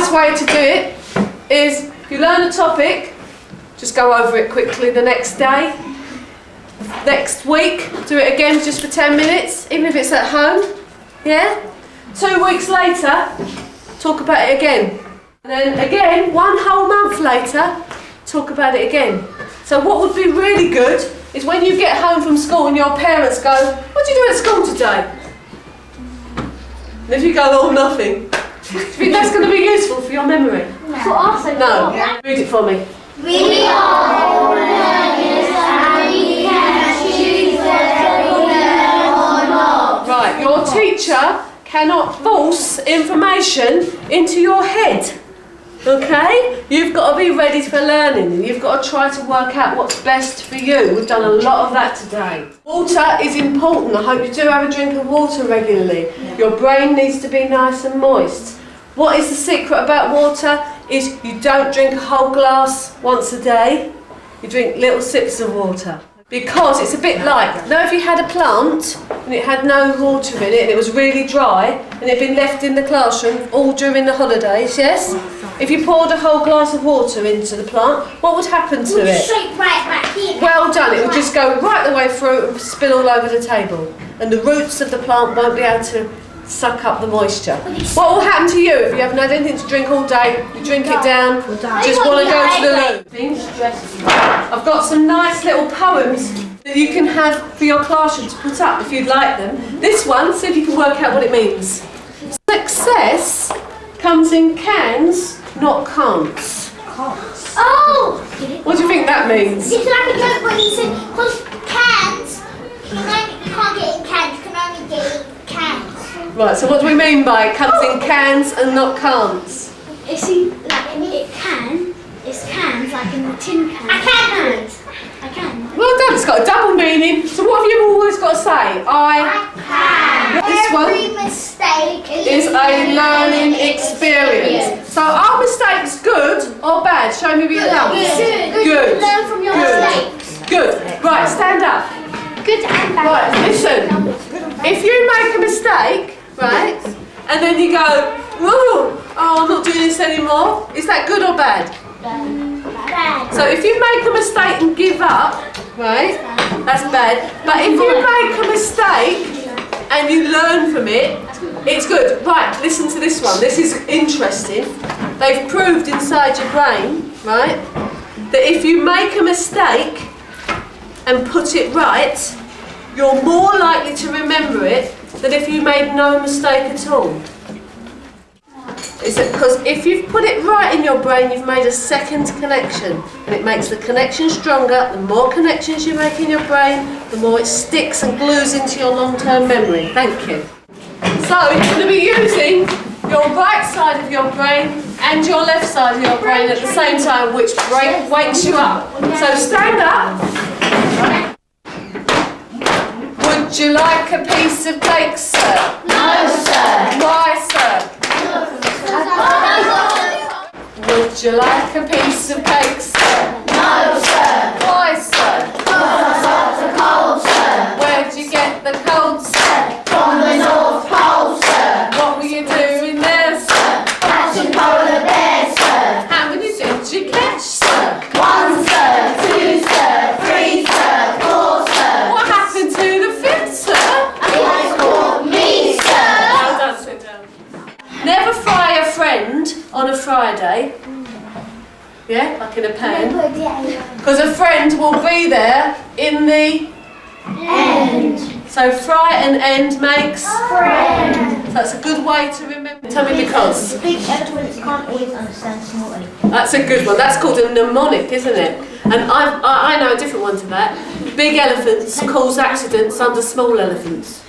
nice way to do it is, if you learn a topic, just go over it quickly the next day. Next week, do it again just for 10 minutes, even if it's at home. Yeah? 2 weeks later, talk about it again. And then again, 1 whole month later, talk about it again. So what would be really good is when you get home from school and your parents go, "What did you do at school today?" And if you go, "Oh, nothing," do you think that's going to be useful for your memory? No. Read it for me. We are learners and we can choose whether we learn or not. Right, your teacher cannot force information into your head. Okay? You've got to be ready for learning and you've got to try to work out what's best for you. We've done a lot of that today. Water is important. I hope you do have a drink of water regularly. Your brain needs to be nice and moist. What is the secret about water? Is you don't drink a whole glass once a day. You drink little sips of water. Because it's a bit like, if you had a plant and it had no water in it and it was really dry and it had been left in the classroom all during the holidays, yes? If you poured a whole glass of water into the plant, what would happen to it? Straight right back in. Well done, it would just go right the way through and spill all over the table. And the roots of the plant won't be able to suck up the moisture. What will happen to you if you haven't had anything to drink all day, you drink it down, just want to go to the loo? I've got some nice little poems that you can have for your classroom to put up if you'd like them. This one, see if you can work out what it means. Success comes in cans, not can'ts. Oh! What do you think that means? It's like a joke when you said, because cans, you can't get it in cans, you can only get it in cans. Right, so what do we mean by it comes in cans and not can'ts? It's cans, like in the tin can. I can. Well done, it's got a double meaning. So what have you always got to say? I can. This one Every mistake is a learning experience. So are mistakes good or bad? Show me with your thumbs. Good. Learn from your mistakes. Good. Right, stand up. Good and bad. Right, listen. If you make a mistake, right, and then you go, "Oh, I'm not doing this anymore," is that good or bad? Bad. So if you make a mistake and give up, right, that's bad. But if you make a mistake and you learn from it, it's good. Right, listen to this one. This is interesting. They've proved inside your brain, right, that if you make a mistake and put it right, you're more likely to remember it than if you made no mistake at all. Is it because if you've put it right in your brain, you've made a second connection, and it makes the connection stronger. The more connections you make in your brain, the more it sticks and glues into your long-term memory. Thank you. So you're going to be using your right side of your brain and your left side of your brain at the same time, which wakes you up. So stand up. Would you like a piece of cake, sir? No, sir. Why, sir? Would you like a piece of cake, sir? No, sir. Why, sir? Because of the cold, sir. Where'd you get the cold, sir? From the North Pole, sir. What were you doing there, sir? Catching polar bears, sir. How many did you catch, sir? 1, sir. 2, sir. 3, sir. 4, sir. What happened to the fifth, sir? They caught me, sir. Well done, sit down. Never fry a friend on a Friday. Yeah, like in a pan. Because a friend will be there in the End. So fry and end makes. Friend. So that's a good way to remember. Tell me because. Big elephants can't always understand small elephants. That's a good one. That's called a mnemonic, isn't it? And I know a different one to that. Big elephants cause accidents under small elephants.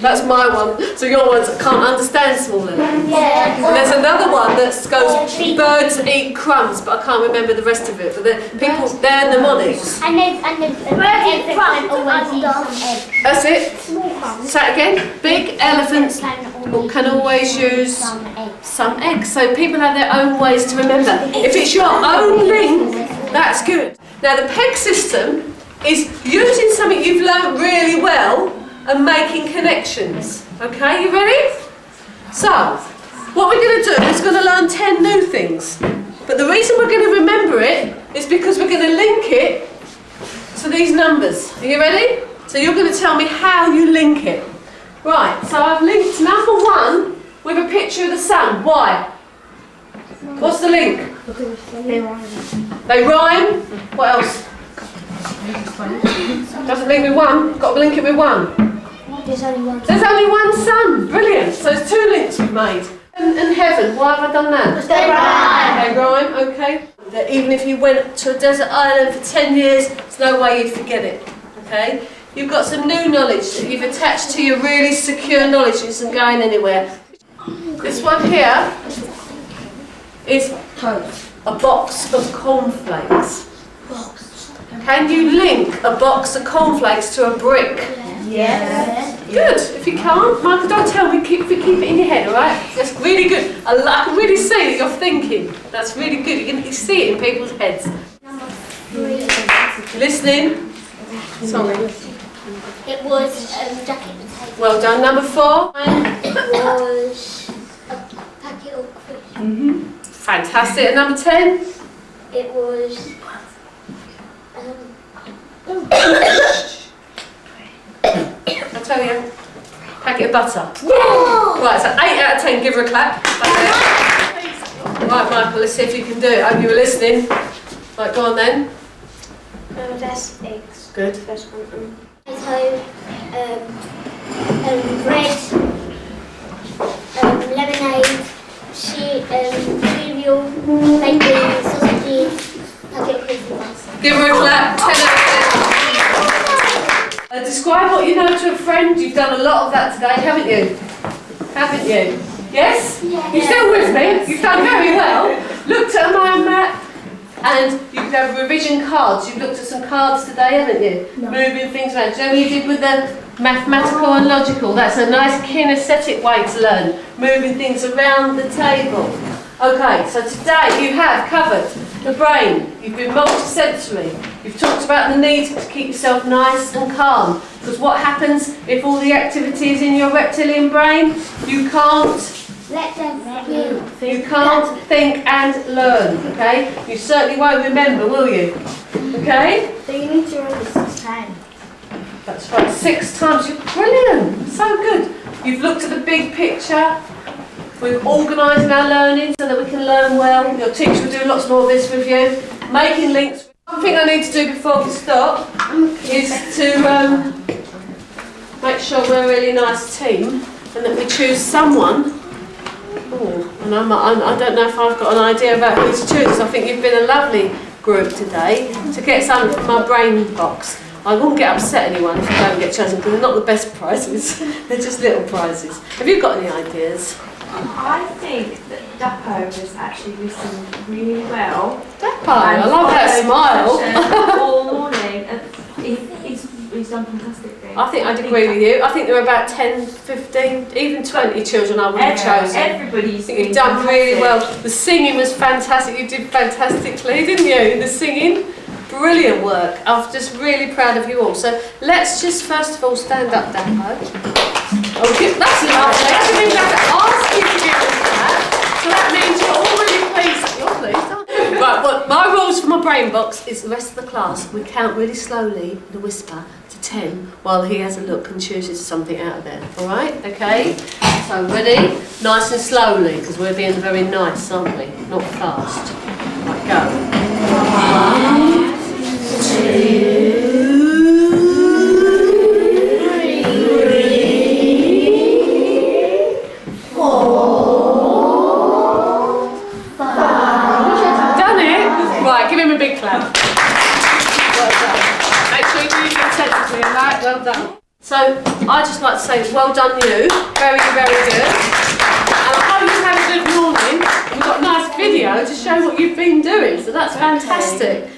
That's my one. So your ones can't understand small elephants. Yeah. And there's another one that goes, birds eat crumbs, but I can't remember the rest of it. But they're mnemonics. And the birds eat crumbs Always eat some eggs. That's it. Small crumbs. Say it again. Big elephants can always use some eggs. So people have their own ways to remember. If it's your own link, that's good. Now the PEG system is using something you've learned really well and making connections. Okay, you ready? So, What we're going to do is going to learn 10 new things. But the reason we're going to remember it is because we're going to link it to these numbers. Are you ready? So you're going to tell me how you link it. Right, so I've linked number 1 with a picture of the sun. Why? What's the link? They rhyme. They rhyme. What else? Doesn't link with 1. Got to link it with 1. There's only one. There's only one sun. Brilliant. So there's 2 links we've made. And heaven. Why have I done that? They rhyme. They rhyme. Okay. That even if you went to a desert island for 10 years, there's no way you'd forget it. Okay. You've got some new knowledge that you've attached to your really secure knowledge. It isn't going anywhere. This one here is a box of cornflakes. Can you link a box of cornflakes to a brick? Yes. Good. If you can't, Michael, don't tell me. Keep it in your head, all right? That's really good. I can really see that you're thinking. That's really good. You see it in people's heads. Number 3. Listening. Sorry. It was jacket potato. Well done. Number 4. It was a packet of crisps. Fantastic. And number 10. It was I'll tell you. Packet of butter. Right, so 8 out of 10. Give her a clap. That's it. Right, Michael, let's see if you can do it. I hope you were listening. Right, go on then. that's eggs. Good. First one. Potato, bread, lemonade, cereal, bacon, sausages, packet of crisps. Give her a clap. 10 out of 10. Describe what you know to a friend. You've done a lot of that today, haven't you? Haven't you? Yes? You're still with me? You've done very well. Looked at a mind map and you've done revision cards. You've looked at some cards today, haven't you? No. Moving things around. Do you know what you did with the mathematical and logical? That's a nice kinesthetic way to learn. Moving things around the table. Okay, so today you have covered the brain. You've been multisensory. You've talked about the need to keep yourself nice and calm. Because what happens if all the activity is in your reptilian brain? You can't think and learn, okay? You certainly won't remember, will you? Okay? So you need to write this 6 times. That's right, 6 times. You're brilliant. So good. You've looked at the big picture. We're organising our learning so that we can learn well. Your teacher will do lots more of this with you. Making links. One thing I need to do before we start is to make sure we're a really nice team and that we choose someone. Oh, and I don't know if I've got an idea about who to choose. I think you've been a lovely group today to get something from my brain box. I won't get upset anyone if you don't get chosen because they're not the best prizes. They're just little prizes. Have you got any ideas? I think that Dapo has actually listened really well. Dapo, I love that smile. All morning, and he's done fantastic things. I think I'd agree with you. I think there were about 10, 15, even 20 children I would have chosen. Everybody's I think you've done really well. The singing was fantastic. You did fantastically, didn't you? The singing, brilliant work. I'm just really proud of you all. So let's just first of all stand up, Dapo. Oh, that's lovely. That means I have to ask you to give us that. So that means you're all really pleased. You're pleased, aren't you? Right, well, my rules for my brain box is the rest of the class. We count really slowly, in a whisper, to 10 while he has a look and chooses something out of there. All right? Okay? So, ready? Nice and slowly, because we're being very nice, aren't we? Not fast. Right, go. 1, 2... Give him a big clap. Well done. Make sure you do your sentences, right? Well done. So, I'd just like to say, well done you. Very, very good. And I hope you've had a good morning. We've got a nice video to show what you've been doing, so that's fantastic.